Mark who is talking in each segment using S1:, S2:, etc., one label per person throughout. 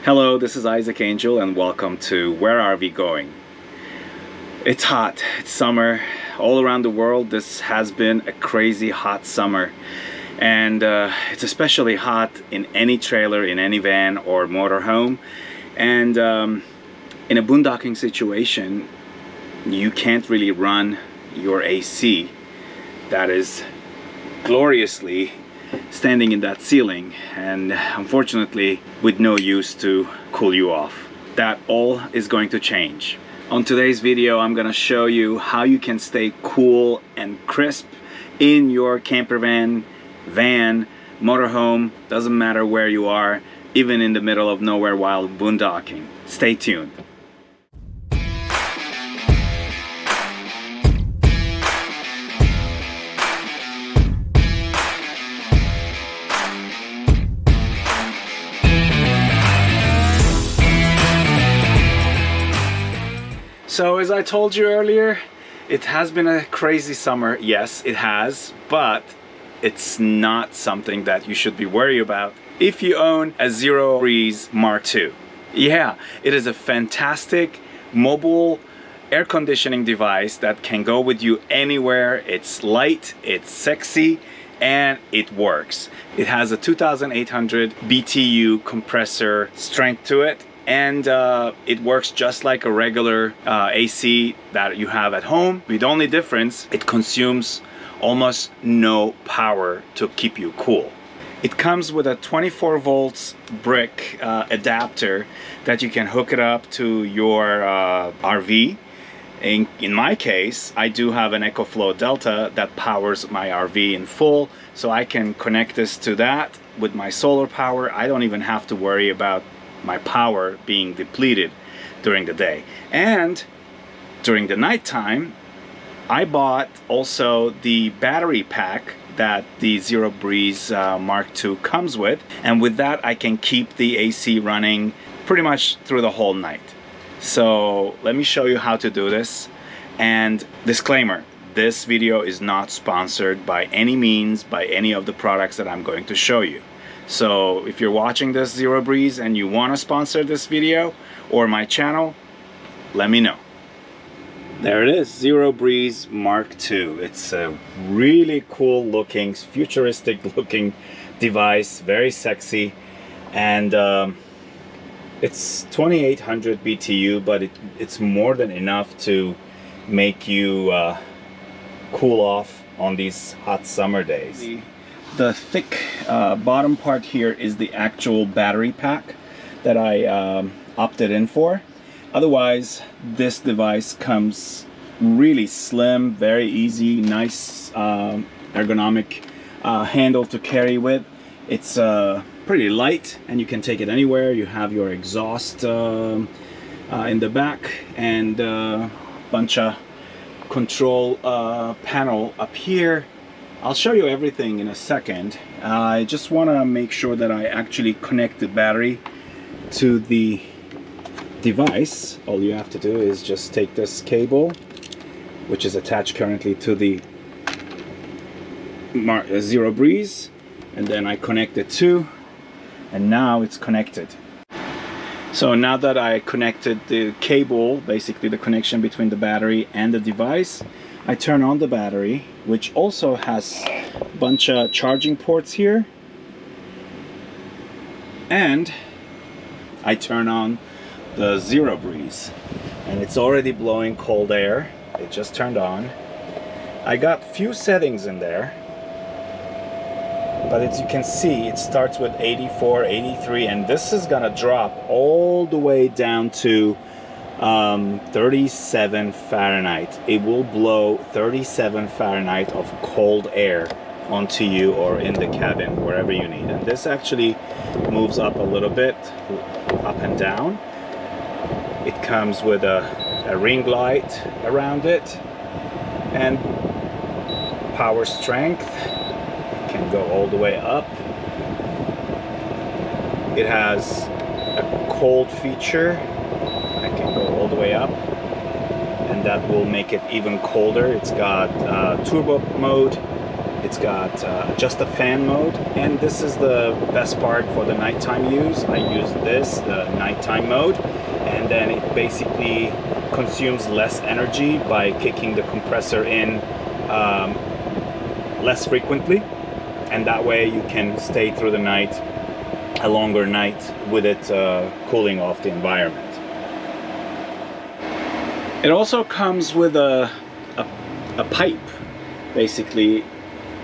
S1: Hello, this is Isaac Angel and welcome to Where Are We Going? It's hot, it's summer. All around the world this has been a crazy hot summer. And it's especially hot in any trailer, in any van or motorhome. And in a boondocking situation, you can't really run your AC that is gloriously standing in that ceiling and unfortunately with no use to cool you off. That all is going to change. On today's video I'm gonna show you how you can stay cool and crisp in your camper van, motorhome, doesn't matter where you are, even in the middle of nowhere while boondocking. Stay tuned. So as I told you earlier, it has been a crazy summer. Yes, it has, but it's not something that you should be worried about if you own a Zero Breeze Mark II. Yeah, it is a fantastic mobile air conditioning device that can go with you anywhere. It's light, it's sexy, and it works. It has a 2800 BTU compressor strength to it. And it works just like a regular AC that you have at home. The only difference, it consumes almost no power to keep you cool. It comes with a 24 volts brick adapter that you can hook it up to your RV. In my case, I do have an EcoFlow Delta that powers my RV in full, so I can connect this to that with my solar power. I don't even have to worry about my power being depleted during the day. And during the nighttime, I bought also the battery pack that the Zero Breeze Mark II comes with, and with that I can keep the AC running pretty much through the whole night. So let me show you how to do this. And disclaimer, this video is not sponsored by any means by any of the products that I'm going to show you. So if you're watching this Zero Breeze and you want to sponsor this video or my channel, let me know. There it is, Zero Breeze Mark II. It's a really cool looking, futuristic looking device, very sexy, and it's 2800 BTU, but it's more than enough to make you cool off on these hot summer days. The thick bottom part here is the actual battery pack that I opted in for. Otherwise, this device comes really slim, very easy, nice ergonomic handle to carry with. It's pretty light and you can take it anywhere. You have your exhaust in the back and a bunch of control panel up here. I'll show you everything in a second. I just want to make sure that I actually connect the battery to the device. All you have to do is just take this cable, which is attached currently to the Zero Breeze, and then I connect it to, and now it's connected. So now that I connected the cable, basically the connection between the battery and the device, I turn on the battery, which also has a bunch of charging ports here, and I turn on the Zero Breeze, and it's already blowing cold air. It just turned on. I got few settings in there, but as you can see, it starts with 84, 83, and this is gonna drop all the way down to 37 Fahrenheit. It will blow 37 Fahrenheit of cold air onto you or in the cabin, wherever you need. And this actually moves up a little bit, up and down. It comes with a ring light around it, and power strength. It can go all the way up. It has a cold feature. I can go all the way up, and that will make it even colder. It's got turbo mode, It's got just a fan mode, and this is the best part for the nighttime use. I use this, the nighttime mode, and then it basically consumes less energy by kicking the compressor in less frequently, and that way you can stay through the night, a longer night, with it cooling off the environment. It also comes with a pipe, basically,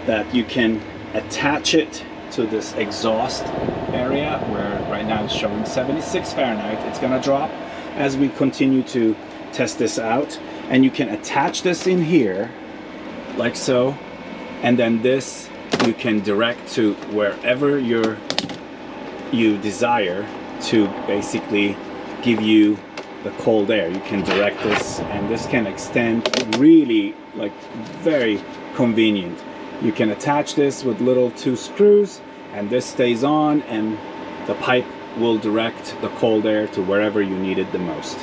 S1: that you can attach it to this exhaust area, where right now it's showing 76 Fahrenheit. It's gonna drop as we continue to test this out, and you can attach this in here like so, and then this you can direct to wherever you desire to basically give you the cold air. You can direct this, and this can extend, really like very convenient. You can attach this with little 2 screws, and this stays on, and the pipe will direct the cold air to wherever you need it the most.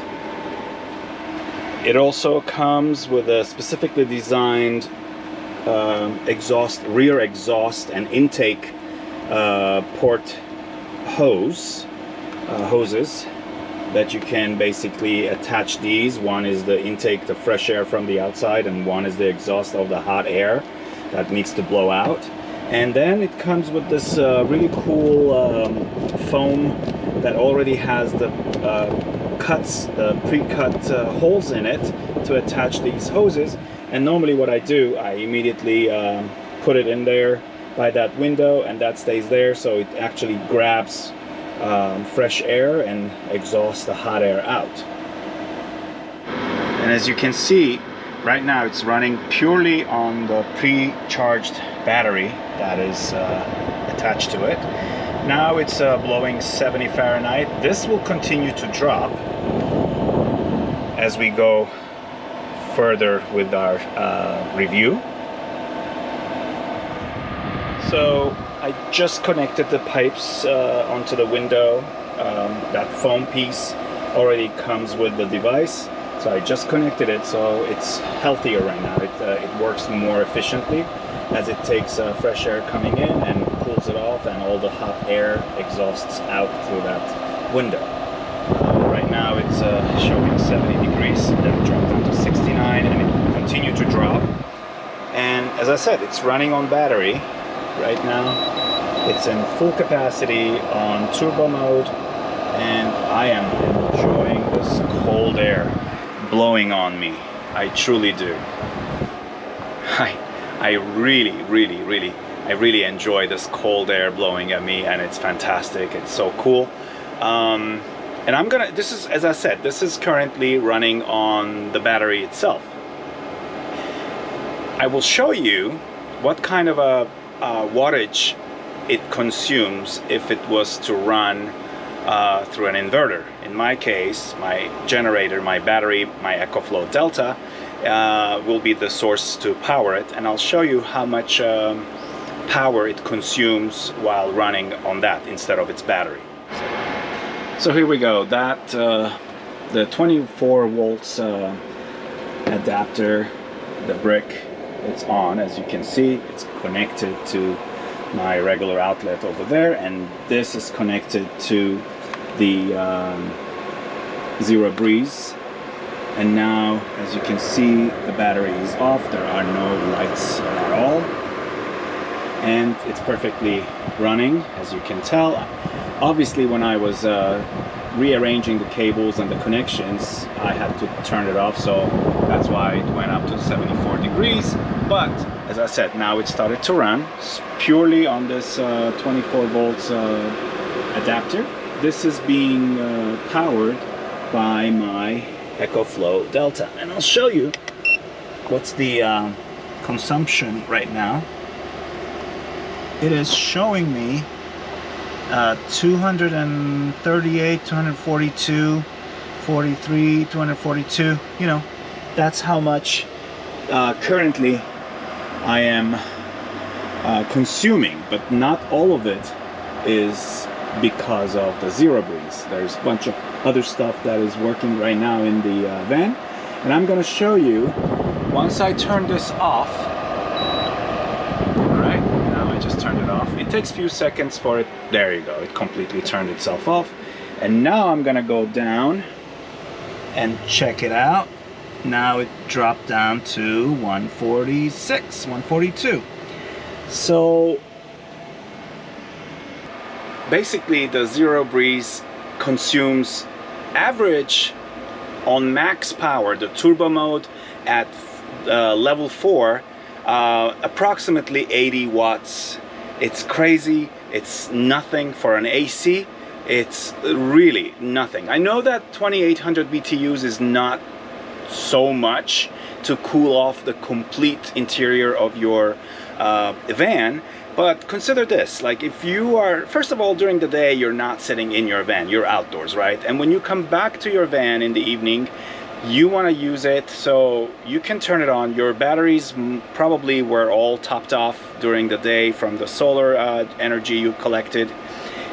S1: It also comes with a specifically designed rear exhaust and intake port hoses that you can basically attach these. One is the intake, the fresh air from the outside, and one is the exhaust of the hot air that needs to blow out. And then it comes with this really cool foam that already has the pre-cut holes in it to attach these hoses. And normally what I do, I immediately put it in there by that window, and that stays there, so it actually grabs fresh air and exhausts the hot air out. And as you can see, right now it's running purely on the pre-charged battery that is attached to it. Now it's blowing 70 Fahrenheit. This will continue to drop as we go further with our review. So I just connected the pipes onto the window. That foam piece already comes with the device, so I just connected it, so it's healthier right now. It works more efficiently as it takes fresh air coming in and cools it off, and all the hot air exhausts out through that window. Right now it's showing 70 degrees, then it dropped down to 69, and it will continue to drop. And as I said, it's running on battery right now. It's in full capacity on turbo mode, and I am enjoying this cold air blowing on me. I truly do. I really enjoy this cold air blowing at me, and it's fantastic. It's so cool. And I'm gonna, this is, as I said, this is currently running on the battery itself. I will show you what kind of a wattage it consumes if it was to run through an inverter. In my case, my generator, my battery, my EcoFlow Delta will be the source to power it, and I'll show you how much power it consumes while running on that instead of its battery. So here we go. That the 24 volts adapter, the brick, it's on. As you can see, it's connected to my regular outlet over there, and this is connected to the Zero Breeze. And now, as you can see, the battery is off. There are no lights at all, and it's perfectly running, as you can tell. Obviously, when I was rearranging the cables and the connections, I had to turn it off, so that's why it went up to 74 degrees. But as I said, now it started to run purely on this 24 volts adapter. This is being powered by my EcoFlow Delta, and I'll show you what's the consumption right now. It is showing me 238, 242, 43, 242. You know, that's how much currently I am consuming, but not all of it is because of the Zero Breeze. There's a bunch of other stuff that is working right now in the van, and I'm going to show you once I turn this off. takes a few seconds for it. There you go, it completely turned itself off. And now I'm gonna go down and check it out. Now it dropped down to 146, 142. So basically the Zero Breeze consumes average on max power, the turbo mode at level 4, approximately 80 watts. It's crazy. It's nothing for an AC. It's really nothing. I know that 2800 BTUs is not so much to cool off the complete interior of your van, but consider this, like if you are, first of all, during the day you're not sitting in your van, you're outdoors, right? And when you come back to your van in the evening, you want to use it so you can turn it on. Your batteries probably were all topped off during the day from the solar energy you collected,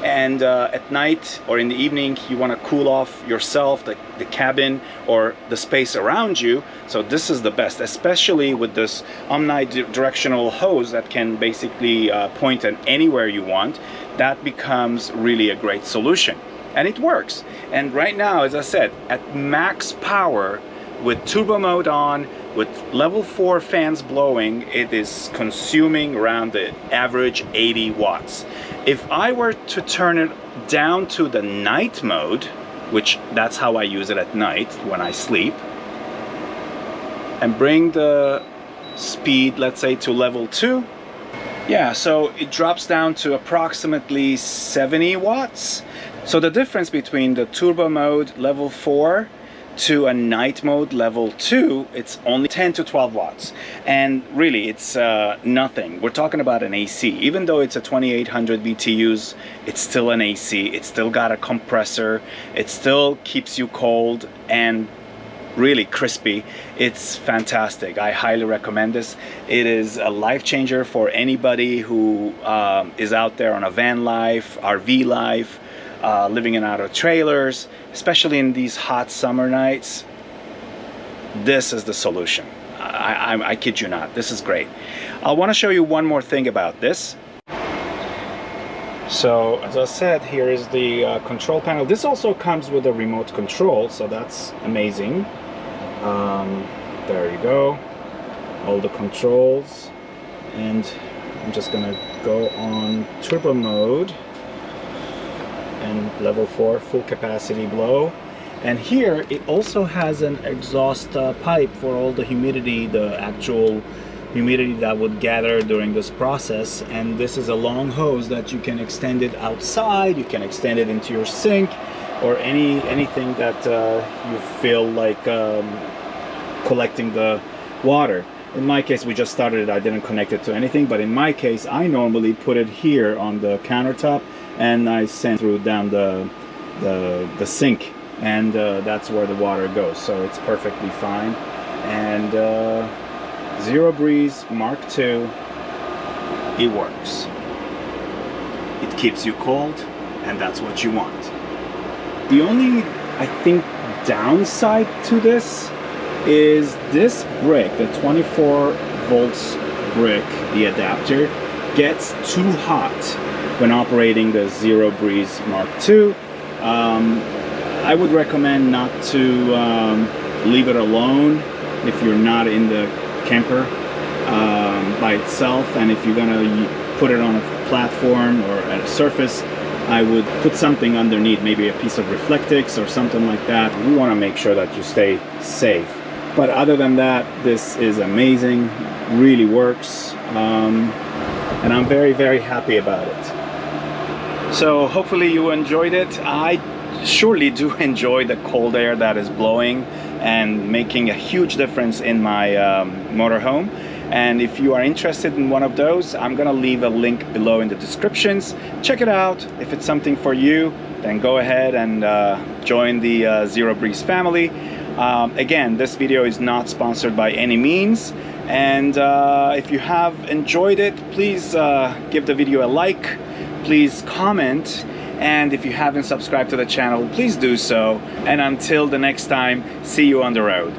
S1: and at night or in the evening you want to cool off yourself, the cabin or the space around you. So this is the best, especially with this omnidirectional hose that can basically point at anywhere you want. That becomes really a great solution, and it works. And right now, as I said, at max power with turbo mode on, with level 4 fans blowing, it is consuming around the average 80 watts. If I were to turn it down to the night mode, which that's how I use it at night when I sleep, and bring the speed, let's say, to level 2, yeah, so it drops down to approximately 70 watts. So the difference between the turbo mode level 4 to a night mode level 2, it's only 10 to 12 watts. And really, it's nothing. We're talking about an AC. Even though it's a 2800 BTUs, it's still an AC. It's still got a compressor. It still keeps you cold and really crispy. It's fantastic. I highly recommend this. It is a life changer for anybody who is out there on a van life, RV life, living in out of trailers, especially in these hot summer nights. This is the solution. I kid you not. This is great. I want to show you one more thing about this. So as I said, here is the control panel. This also comes with a remote control, so that's amazing. There you go, all the controls, and I'm just gonna go on turbo mode and level 4 full capacity blow. And here it also has an exhaust pipe for all the humidity, the actual humidity that would gather during this process. And this is a long hose that you can extend it outside, you can extend it into your sink, or anything that you feel like collecting the water. In my case, we just started it, I didn't connect it to anything, but in my case, I normally put it here on the countertop and I send through down the sink, and that's where the water goes, so it's perfectly fine. And Zero Breeze Mark II, it works. It keeps you cold, and that's what you want. The only, I think, downside to this is this brick, the 24 volts brick, the adapter, gets too hot when operating the Zero Breeze Mark II. I would recommend not to leave it alone if you're not in the camper by itself, and if you're gonna put it on a platform or at a surface, I would put something underneath, maybe a piece of Reflectix or something like that. We want to make sure that you stay safe. But other than that, this is amazing, really works, and I'm very, very happy about it. So hopefully you enjoyed it. I surely do enjoy the cold air that is blowing and making a huge difference in my motorhome. And if you are interested in one of those, I'm gonna leave a link below in the descriptions. Check it out. If it's something for you, then go ahead and join the Zero Breeze family. Again, this video is not sponsored by any means, and if you have enjoyed it, please give the video a like, please comment, and if you haven't subscribed to the channel, please do so. And until the next time, see you on the road.